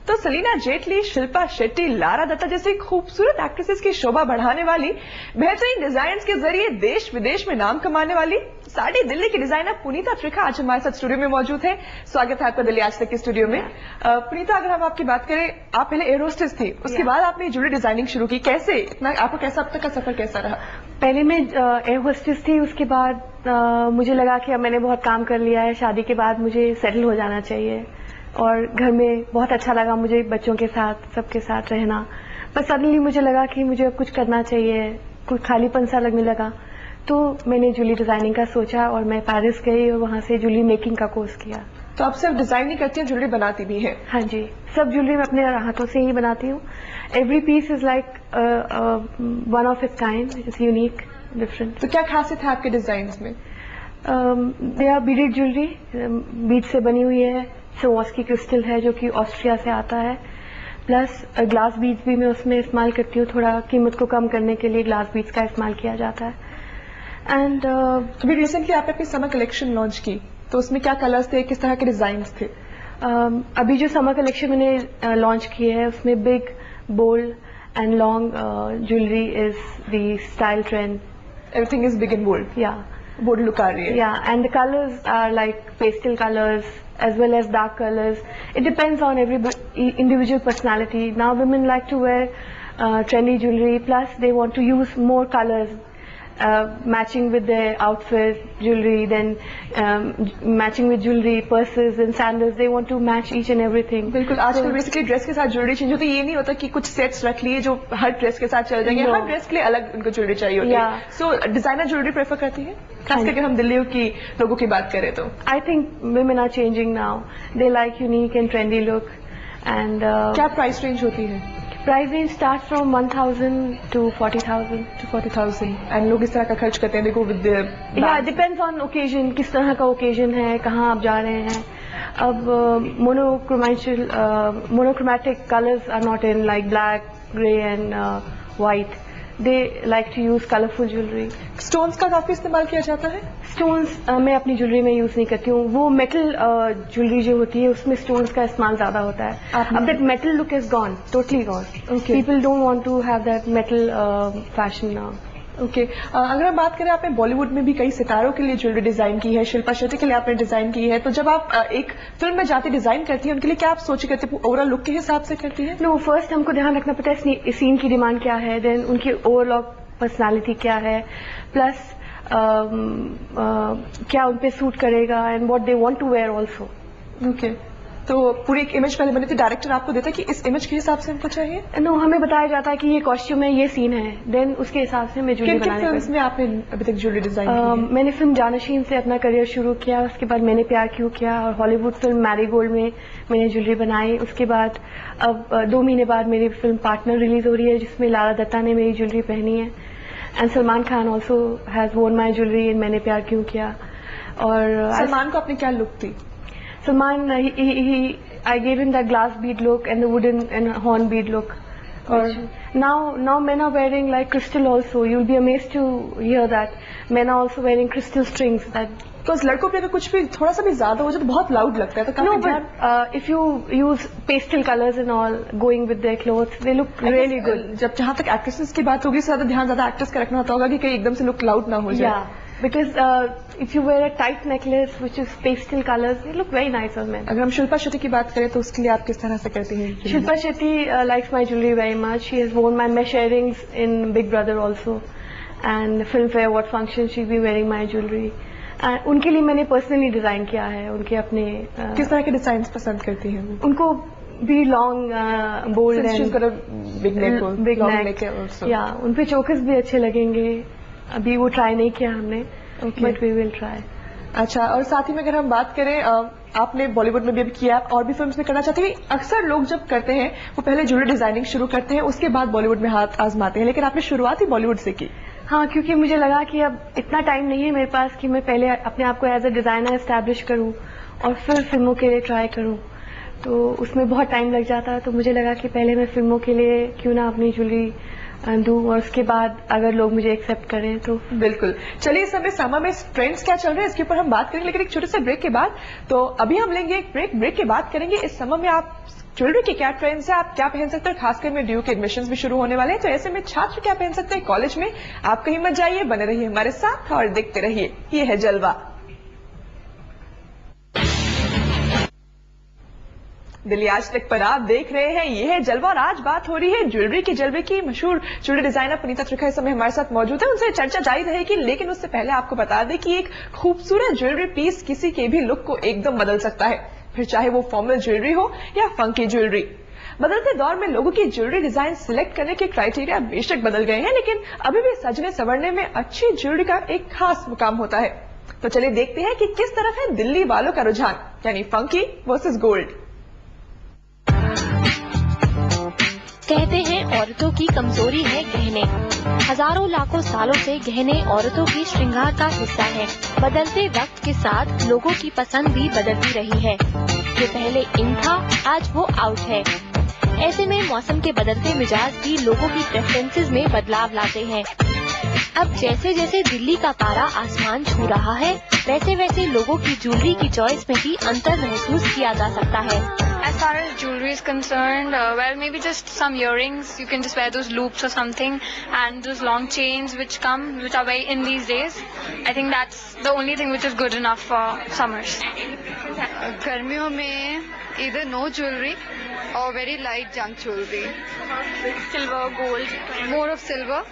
तो सलीना जेटली, शिल्पा शेट्टी, लारा दत्ता जैसी खूबसूरत एक्ट्रेसेस की शोभा बढ़ाने वाली, बेहतरीन डिजाइन के जरिए देश विदेश में नाम कमाने वाली साड़ी दिल्ली की डिजाइनर पुनीता त्रिखा आज हमारे साथ स्टूडियो में मौजूद है। स्वागत है आपका दिल्ली आज तक के स्टूडियो में। पुनीता, अगर हम आपकी बात करें, आप पहले एयर होस्टेस थी, उसके बाद आपने ज्वेलरी डिजाइनिंग शुरू की, कैसे इतना आपको कैसा अब तक का सफर कैसा रहा? पहले मैं एयर होस्टेस थी, उसके बाद मुझे लगा कि अब मैंने बहुत काम कर लिया है, शादी के बाद मुझे सेटल हो जाना चाहिए और घर में बहुत अच्छा लगा मुझे बच्चों के साथ सबके साथ रहना। बस सडनली मुझे लगा कि मुझे अब कुछ करना चाहिए, कुछ खालीपन सा लगने लगा, तो मैंने ज्वेलरी डिजाइनिंग का सोचा और मैं पेरिस गई और वहाँ से ज्वेलरी मेकिंग का कोर्स किया। तो आप सिर्फ डिजाइन नहीं करती हैं, ज्वेलरी बनाती भी हैं? हाँ जी, सब ज्वेलरी मैं अपने हाथों से ही बनाती हूँ। Every piece is like one of its kind, it's unique, different. तो क्या खासियत है आपके डिजाइन में? They are beaded jewellery, bead से बनी हुई है, सवारोस्की क्रिस्टल है जो कि ऑस्ट्रिया से आता है, प्लस ग्लास बीड्स भी मैं उसमें इस्तेमाल करती हूँ, थोड़ा कीमत को कम करने के लिए ग्लास बीड्स का इस्तेमाल किया जाता है। एंड अभी रिसेंटली आपने अपनी समर कलेक्शन लॉन्च की, तो उसमें क्या कलर्स थे, किस तरह के डिजाइन थे? अभी जो समर कलेक्शन मैंने लॉन्च की है उसमें big, bold and long jewellery is the style trend. Everything is big and bold, या बोल्ड लुक आ रही है। या and the colours are like pastel colours as well as dark colors. It depends on every individual personality. Now women like to wear trendy jewelry, plus they want to use more colors matching with their outfit, jewelry, then matching with jewelry, purses and sandals. They want to match each and everything. बिल्कुल, आजकल basically dress के साथ jewellery change होती है, ये नहीं होता कि कुछ सेट्स रख लिए जो हर ड्रेस के साथ चल जाएंगे। हर ड्रेस के लिए अलग उनको ज्वेलरी चाहिए होती है। सो डिजाइनर ज्वेलरी प्रेफर करती है, खासकर अगर हम दिल्ली की लोगों की बात करें तो? I think women are changing now. They like unique and trendy look. And क्या प्राइस रेंज होती है? Price range start from 1000 to 40,000 to 40,000। And लोग इस तरह का खर्च करते हैं, देखो विद या डिपेंड्स ऑन ओकेजन, किस तरह का ओकेजन है, कहाँ आप जा रहे हैं। अब monochromatic colours are not in, like black, grey and white. They like to use colourful jewellery. Stones का काफी इस्तेमाल किया जाता है? स्टोन्स मैं अपनी ज्वेलरी में यूज नहीं करती हूँ, वो मेटल ज्वेलरी जो होती है उसमें स्टोन्स का इस्तेमाल ज्यादा होता है। अब that metal look is gone, totally gone. People don't want to have that metal fashion now. Okay, अगर हम बात करें, आपने बॉलीवुड में भी कई सितारों के लिए ज्वेलरी डिजाइन की है, शिल्पा शेट्टी के लिए आपने डिजाइन की है, तो जब आप एक फिल्म में जाती डिजाइन करती है, उनके लिए क्या आप सोच करते हैं? ओवरऑल लुक के हिसाब से करती है? नो, फर्स्ट हमको ध्यान रखना पड़ता है सीन की डिमांड क्या है, देन उनकी ओवरऑल पर्सनालिटी क्या है, प्लस क्या उन पे सूट करेगा and what they want to wear also. Okay, तो पूरी एक इमेज पहले बनी थी, डायरेक्टर आपको देता है कि इस इमेज के हिसाब से हमको चाहिए? नो, हमें बताया जाता है कि ये कॉस्ट्यूम है, ये सीन है, देन उसके हिसाब से मैं ज्वेलरी बनाने। किन फिल्म्स में आपने अभी तक ज्वेलरी डिजाइन की है? मैंने फिल्म जानशीन से अपना करियर शुरू किया, उसके बाद मैंने प्यार क्यों किया, और हॉलीवुड फिल्म मैरीगोल्ड में मैंने ज्वेलरी बनाई। उसके बाद अब 2 महीने बाद मेरी फिल्म पार्टनर रिलीज हो रही है, जिसमें लारा दत्ता ने मेरी ज्वेलरी पहनी है, and Salman Khan also has worn my jewellery इन मैंने प्यार क्यों किया। और सलमान को अपनी क्या लुक थी? Salman, I gave him that glass bead look and the wooden and horn bead look. Or now men are wearing like crystal also. You'll be amazed to hear that men are also wearing crystal strings. That because लड़कों पे अगर कुछ भी थोड़ा सा भी ज्यादा हो जाए तो बहुत लाउड लगता है। तो no, but if you use pastel colors and all going with their clothes, they look really good. जब जहाँ तक एक्ट्रेसेस की बात होगी, ध्यान ज्यादा एक्ट्रेस का रखना होता होगा कि कहीं एकदम से लुक लाउड ना हो जाए। Because if you wear a tight necklace which is pastel colors, they look very nice on men. अगर हम शिल्पा शेट्टी की बात करें तो उसके लिए आप किस तरह से करती हैं? Shilpa Shetty likes my jewelry very much. She has worn my mesh earrings in Big Brother also, and Filmfare Award function she be wearing my jewelry. उनके लिए मैंने पर्सनली डिजाइन किया है, उनके अपने किस तरह के डिजाइन पसंद करती हैं? उनको भी लॉन्ग, बोल्ड एंड बिग नेक या उन पे चोकस भी अच्छे लगेंगे। अभी वो ट्राई नहीं किया हमने, बट वी विल ट्राई। अच्छा, और साथ ही में अगर हम बात करें, आपने बॉलीवुड में भी किया, और भी फिल्म्स में करना चाहते हैं? अक्सर लोग जब करते हैं वो पहले ज्वेलरी डिजाइनिंग शुरू करते हैं, उसके बाद बॉलीवुड में हाथ आजमाते हैं, लेकिन आपने शुरुआत ही बॉलीवुड से की। हाँ, क्योंकि मुझे लगा कि अब इतना टाइम नहीं है मेरे पास कि मैं पहले अपने आप को एज अ डिजाइनर एस्टैब्लिश करूँ और फिर फिल्मों के लिए ट्राई करूँ, तो उसमें बहुत टाइम लग जाता है। तो मुझे लगा कि पहले मैं फिल्मों के लिए क्यों ना अपनी ज्वेलरी दूं, और उसके बाद अगर लोग मुझे एक्सेप्ट करें तो। बिल्कुल, चलिए इस समय समर में ट्रेंड्स क्या चल रहे हैं इसके ऊपर हम बात करेंगे, लेकिन एक छोटे से ब्रेक के बाद। तो अभी हम लेंगे एक ब्रेक के बाद करेंगे इस समर में आप ज्वेलरी के क्या ट्रेंड्स है, आप क्या पहन सकते हैं, खासकर में ड्यू के एडमिशंस भी शुरू होने वाले हैं, तो ऐसे में छात्र क्या पहन सकते हैं कॉलेज में, आप कहीं मत जाइए, बने रहिए हमारे साथ और देखते रहिए ये है जलवा। दिल्ली आज तक पर आप देख रहे हैं ये है जलवा और आज बात हो रही है ज्वेलरी के जलवे की। मशहूर ज्वेलरी डिजाइनर पुनीता त्रिखा इस समय हमारे साथ मौजूद है, उनसे चर्चा जारी रहेगी, लेकिन उससे पहले आपको बता दें कि एक खूबसूरत ज्वेलरी पीस किसी के भी लुक को एकदम बदल सकता है, फिर चाहे वो फॉर्मल ज्वेलरी हो या फंकी ज्वेलरी। बदलते दौर में लोगों की ज्वेलरी डिजाइन सिलेक्ट करने के क्राइटेरिया बेशक बदल गए हैं, लेकिन अभी भी सजने संवरने में अच्छी ज्वेलरी का एक खास मुकाम होता है। तो चलिए देखते हैं कि किस तरफ है दिल्ली वालों का रुझान, यानी फंकी वर्सेस गोल्ड। कहते हैं औरतों की कमजोरी है गहने। हजारों लाखों सालों से गहने औरतों की श्रृंगार का हिस्सा है। बदलते वक्त के साथ लोगों की पसंद भी बदलती रही है। जो पहले इन था आज वो आउट है। ऐसे में मौसम के बदलते मिजाज भी लोगों की प्रेफरेंसेस में बदलाव लाते हैं। अब जैसे जैसे दिल्ली का पारा आसमान छू रहा है, वैसे वैसे लोगों की ज्वेलरी की चॉइस में भी अंतर महसूस किया जा सकता है। As far as jewelry is concerned, well, maybe just some earrings. You can just wear those loops or something, and those long chains which are very in these days. I think that's the only thing which is good enough for summers. गर्मियों में either no jewelry or very light junk jewelry. Silver, gold. More of silver,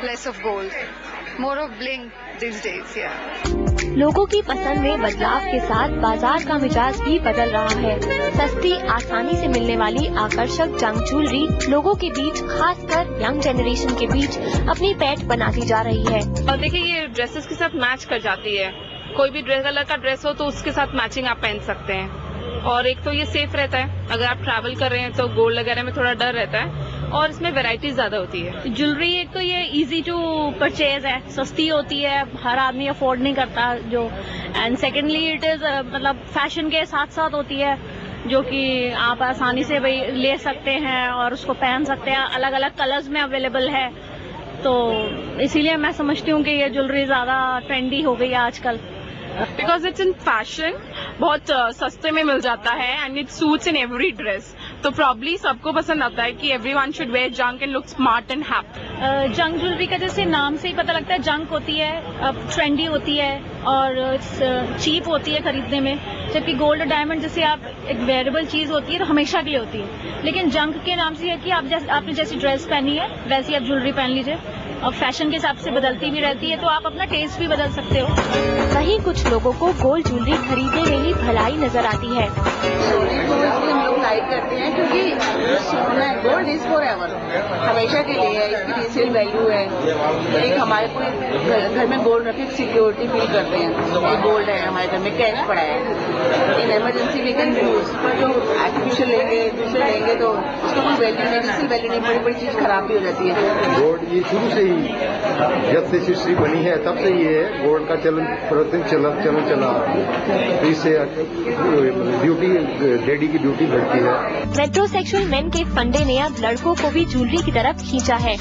less of gold. More of bling these days, yeah. लोगों की पसंद में बदलाव के साथ बाजार का मिजाज भी बदल रहा है। सस्ती, आसानी से मिलने वाली आकर्षक जंक ज्वेलरी लोगों के बीच, खासकर यंग जनरेशन के बीच अपनी पैठ बनाती जा रही है। और देखिए ये ड्रेसेस के साथ मैच कर जाती है। कोई भी ड्रेस कलर का ड्रेस हो तो उसके साथ मैचिंग आप पहन सकते हैं। और एक तो ये सेफ रहता है, अगर आप ट्रैवल कर रहे हैं तो गोल्ड वगैरह में थोड़ा डर रहता है, और इसमें वैरायटी ज्यादा होती है। ज्वेलरी एक तो ये इजी टू परचेज है, सस्ती होती है, हर आदमी अफोर्ड नहीं करता जो, एंड सेकेंडली इट इज मतलब फैशन के साथ साथ होती है, जो कि आप आसानी से भाई ले सकते हैं और उसको पहन सकते हैं, अलग अलग कलर्स में अवेलेबल है। तो इसीलिए मैं समझती हूँ कि ये ज्वेलरी ज्यादा ट्रेंडी हो गई है आजकल। बिकॉज इट्स इन फैशन, बहुत सस्ते में मिल जाता है and it suits in every dress. तो प्रॉब्ली सबको पसंद आता है कि everyone should wear junk and look smart and happy. Junk jewellery का जैसे नाम से ही पता लगता है, जंक होती है, ट्रेंडी होती है और चीप होती है खरीदने में, जबकि गोल्ड और डायमंड जैसे आप एक वेयरेबल चीज होती है तो हमेशा के लिए होती है। लेकिन जंक के नाम से है कि आपने जैसी ड्रेस पहनी है वैसी आप ज्वेलरी पहन लीजिए, और फैशन के हिसाब से बदलती भी रहती है, तो आप अपना टेस्ट भी बदल सकते हो। वहीं कुछ लोगों को गोल्ड ज्वेलरी खरीदने में ही भलाई नजर आती है। हम लोग लाइक करते हैं क्योंकि सोना गोल्ड इज फॉर एवर, हमेशा के लिए है, इसकी रीसेल वैल्यू है। एक हमारे पूरे घर में गोल्ड रखे सिक्योरिटी फील करते हैं, ये गोल्ड है हमारे घर में, कैश पड़ा है, in emergency we can use. पर जो आर्टिफिशियल लेंगे, दूसरे लेंगे तो उसका कोई वैल्यू नहीं, रीसेल वैल्यू नहीं, बड़ी बड़ी चीज खराब भी हो जाती है। गोल्ड ये शुरू से ही, जब से हिस्ट्री बनी है तब से ये गोल्ड का चलन चलन चला, तो इससे ड्यूटी, लेडी की ड्यूटी बढ़ती है। मेट्रोसेक्सुअल मेन के फंडे ने अब लड़कों को भी ज्वेलरी की तरफ खींचा है।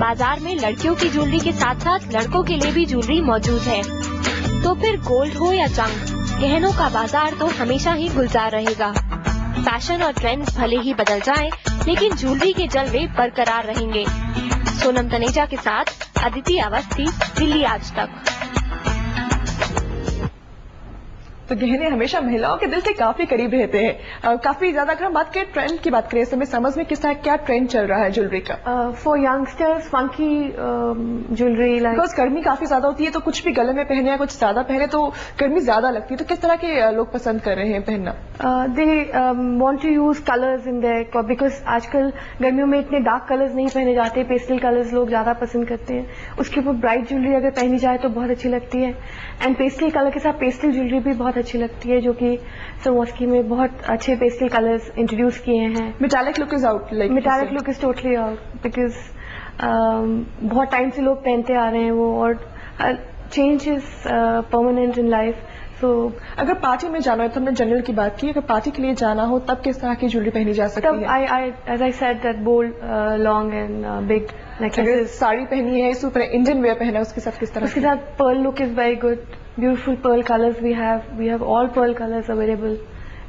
बाजार में लड़कियों की ज्वेलरी के साथ साथ लड़कों के लिए भी ज्वेलरी मौजूद है। तो फिर गोल्ड हो या जंक, गहनों का बाजार तो हमेशा ही गुलजार रहेगा। फैशन और ट्रेंड्स भले ही बदल जाएं, लेकिन ज्वेलरी के जलवे बरकरार रहेंगे। सोनम तनेजा के साथ अदिति अवस्थी, दिल्ली आज तक। तो गहने हमेशा महिलाओं के दिल के काफी करीब रहते हैं। काफी ज्यादा अगर हम बात करें ट्रेंड की बात करें, इस समय समझ में किस तरह क्या ट्रेंड चल रहा है ज्वेलरी का? For youngsters funky jewellery, like because गर्मी काफी ज्यादा होती है, तो कुछ भी गले में पहने या कुछ ज्यादा पहने तो गर्मी ज्यादा लगती है, तो किस तरह के लोग पसंद कर रहे हैं पहनना? They want to use colours in there, because आजकल गर्मियों में इतने डार्क कलर्स नहीं पहने जाते, पेस्टल कलर्स लोग ज्यादा पसंद करते हैं। उसके ऊपर ब्राइट ज्वेलरी अगर पहनी जाए तो बहुत अच्छी लगती है, एंड पेस्टल कलर के साथ पेस्टल ज्वेलरी भी बहुत अच्छी लगती है, जो कि सवास्की में बहुत अच्छे पेस्टल कलर्स इंट्रोड्यूस किए हैं। Metallic look is out, like metallic look is totally out, because बहुत टाइम से लोग पहनते आ रहे हैं वो, और change is permanent in life. तो अगर पार्टी में जाना है, तो हमने जनरल की बात की, अगर पार्टी के लिए जाना हो तब किस तरह की ज्वेलरी पहनी जा सकती है? तब as I said that bold, long and big necklaces. Sari पहनी है, इस ऊपर इंडियन वेयर पहना है, उसके साथ किस तरह? उसके साथ pearl look is very good, beautiful pearl colors we have all pearl colors available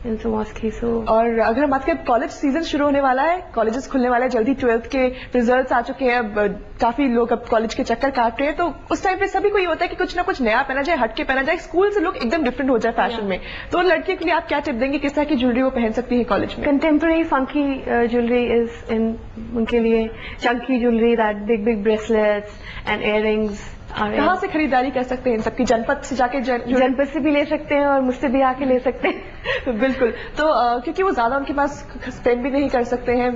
in Swarovski. So और अगर हम बात करें, कॉलेज सीजन शुरू होने वाला है, कॉलेजेस खुलने वाले हैं जल्दी, 12th के रिजल्ट्स आ चुके हैं, अब काफी लोग अब कॉलेज के चक्कर काट रहे हैं, तो उस टाइम पे सभी को ये होता है कि कुछ ना कुछ नया पहना जाए, हटके पहना जाए, स्कूल से लोग एकदम डिफरेंट हो जाए फैशन में। तो लड़कियों के लिए आप क्या टिप देंगे, किस तरह की ज्वेलरी वो पहन सकती है कॉलेज में? contemporary funky jewelry is in उनके लिए chunky jewelry, that big bracelets and earrings. कहाँ से खरीदारी कर सकते हैं इन सबकी? जनपद से जाके जनपद से भी ले सकते हैं और मुझसे भी आके ले सकते हैं। बिल्कुल। तो क्योंकि वो ज्यादा उनके पास स्पेंड भी नहीं कर सकते हैं,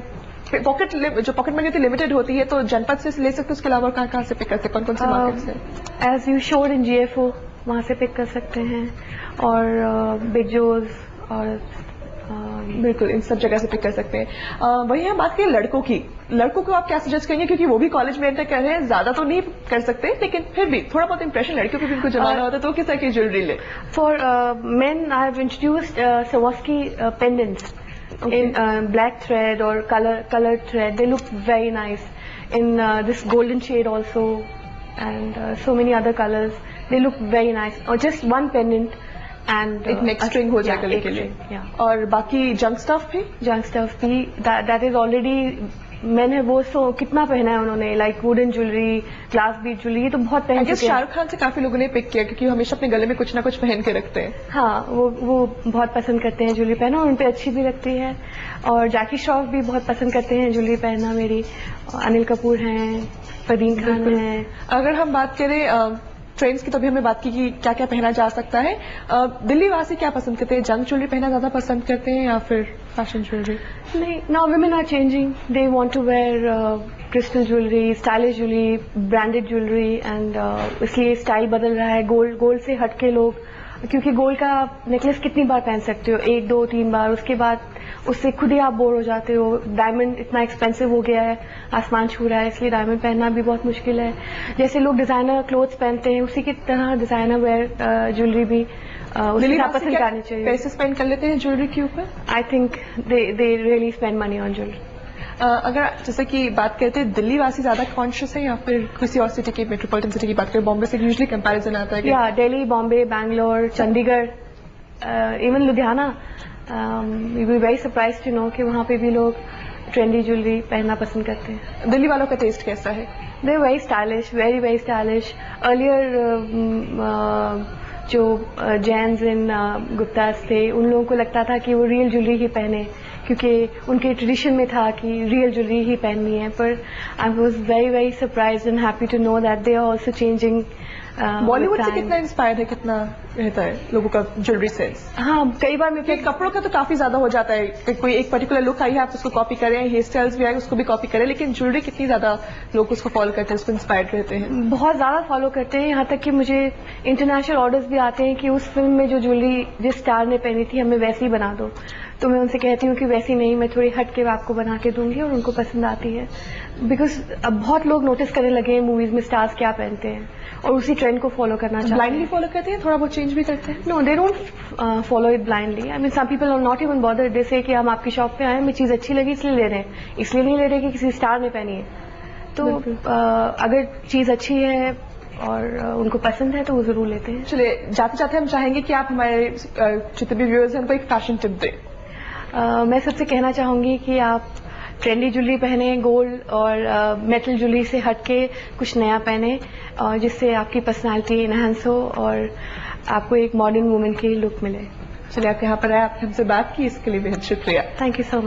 जो पॉकेट मनी होती है लिमिटेड होती है, तो जनपद से ले सकते हैं, उसके अलावा कहाँ से पिक करते हैं, कौन कौन से मार्केट से? As you showed in GFO, वहाँ से पिक कर सकते हैं, और बिग जोज और बिल्कुल इन सब जगह से पिक कर सकते हैं। वही हम बात करें लड़कों की, लड़कों को आप क्या सजेस्ट करेंगे, क्योंकि वो भी कॉलेज में एंटर कर रहे हैं, ज्यादा तो नहीं कर सकते लेकिन फिर भी थोड़ा बहुत इंप्रेशन लड़कियों को भी उनको जमाना होता है, तो किस तरह की ज्वेलरी ले? For main I have introduced Swarovski pendants in black thread or colored thread. They look very nice in this golden shade also, and so many other colors. They look very nice. Or just one pendant and एक next string हो जाए गले के लिए। और बाकी junk stuff भी that is already मैंने वो कितना पहना है उन्होंने, like wooden jewellery, glass Beed jewellery, ये तो बहुत पहन चुके हैं। शाहरुख खान से काफी लोगों ने पिक किया, क्योंकि हमेशा अपने गले में कुछ ना कुछ पहन के रखते हैं। हाँ, वो बहुत पसंद करते हैं ज्वेलरी पहना, और उन पे अच्छी भी लगती है। और जैकी श्रॉफ भी बहुत पसंद करते हैं ज्वेलरी पहनना मेरी। अनिल कपूर हैं, फरदीन खान हैं। अगर हम बात करें ट्रेंड्स की, तो अभी हमने बात की कि क्या क्या पहना जा सकता है। दिल्ली वासी क्या पसंद करते हैं, जंक ज्वेलरी पहना ज्यादा पसंद करते हैं या फिर फैशन ज्वेलरी? नहीं, now women are changing. They want to wear crystal jewelry, stylish jewelry, branded jewelry, and इसलिए स्टाइल बदल रहा है। गोल्ड से हटके लोग, क्योंकि गोल्ड का नेकलेस कितनी बार पहन सकते हो, 1 2 3 बार, उसके बाद उससे खुद ही आप बोर हो जाते हो। डायमंड इतना एक्सपेंसिव हो गया है, आसमान छू रहा है, इसलिए डायमंड पहनना भी बहुत मुश्किल है। जैसे लोग डिजाइनर क्लोथ्स पहनते हैं, उसी की तरह डिजाइनर वेयर ज्वेलरी भी पसंद करनी चाहिए। पैसे स्पेंड कर लेते हैं ज्वेलरी के ऊपर? I think they really spend money on jewellery. अगर जैसे कि बात करते हैं, दिल्ली वासी ज्यादा कॉन्शियस है या फिर किसी और सिटी की, मेट्रोपॉलिटन सिटी की बात करें, बॉम्बे से यूजुअली कंपैरिजन आता है? या Delhi, Bombay, Bangalore, Chandigarh, even Ludhiana, you be very surprised to know कि वहाँ पे भी लोग ट्रेंडी ज्वेलरी पहनना पसंद करते हैं। दिल्ली वालों का टेस्ट कैसा है? They very stylish, very stylish. Earlier जो जैन्स इन गुप्तास थे, उन लोगों को लगता था कि वो रियल ज्वेलरी ही पहने, क्योंकि उनके ट्रेडिशन में था कि रियल ज्वेलरी ही पहननी है। पर I was very surprised and happy to know that they are also changing. Bollywood से कितना इंस्पायर्ड है, कितना रहता है लोगों का ज्वेलरी सेंस? हाँ, कई बार मैं कपड़ों का तो काफी ज्यादा हो जाता है कि कोई एक पर्टिकुलर लुक आई है, आप उसको कॉपी करें, हेयर स्टाइल्स भी आए उसको भी कॉपी करें, लेकिन ज्वेलरी कितनी ज्यादा लोग उसको फॉलो करते हैं, उसको इंस्पायर्ड रहते हैं? बहुत ज्यादा फॉलो करते हैं, यहाँ तक कि मुझे इंटरनेशनल ऑर्डर्स भी आते हैं कि उस फिल्म में जो ज्वेलरी जिस स्टार ने पहनी थी हमें वैसी ही बना दो। तो मैं उनसे कहती हूँ कि वैसी नहीं, मैं थोड़ी हट के आपको बना के दूंगी, और उनको पसंद आती है। बिकॉज अब बहुत लोग नोटिस करने लगे हैं मूवीज में स्टार्स क्या पहनते हैं, और उसी ट्रेंड को फॉलो करना चाहते हैं। ब्लाइंडली फॉलो करते हैं, थोड़ा बहुत चेंज भी करते हैं? No, they don't follow it blindly. I mean some people are not even bothered. They say कि हम आपकी शॉप पे आए, हमें चीज अच्छी लगी इसलिए ले रहे हैं, इसलिए नहीं ले रहे कि किसी स्टार ने पहनी है। तो अगर चीज अच्छी है और उनको पसंद है तो वो जरूर लेते हैं। चलिए, जाते जाते हम चाहेंगे कि आप हमारे जितने भी व्यूअर्स हैं उनको एक फैशन टिप दें। मैं सबसे कहना चाहूंगी कि आप ट्रेंडी ज्वेलरी पहने, गोल्ड और मेटल ज्वेलरी से हटके कुछ नया पहने, और जिससे आपकी पर्सनालिटी इनहेंस हो और आपको एक मॉडर्न वुमेन की लुक मिले। चलिए, आप यहाँ पर आए, आपने हमसे बात की, इसके लिए बेहद शुक्रिया। Thank you so much.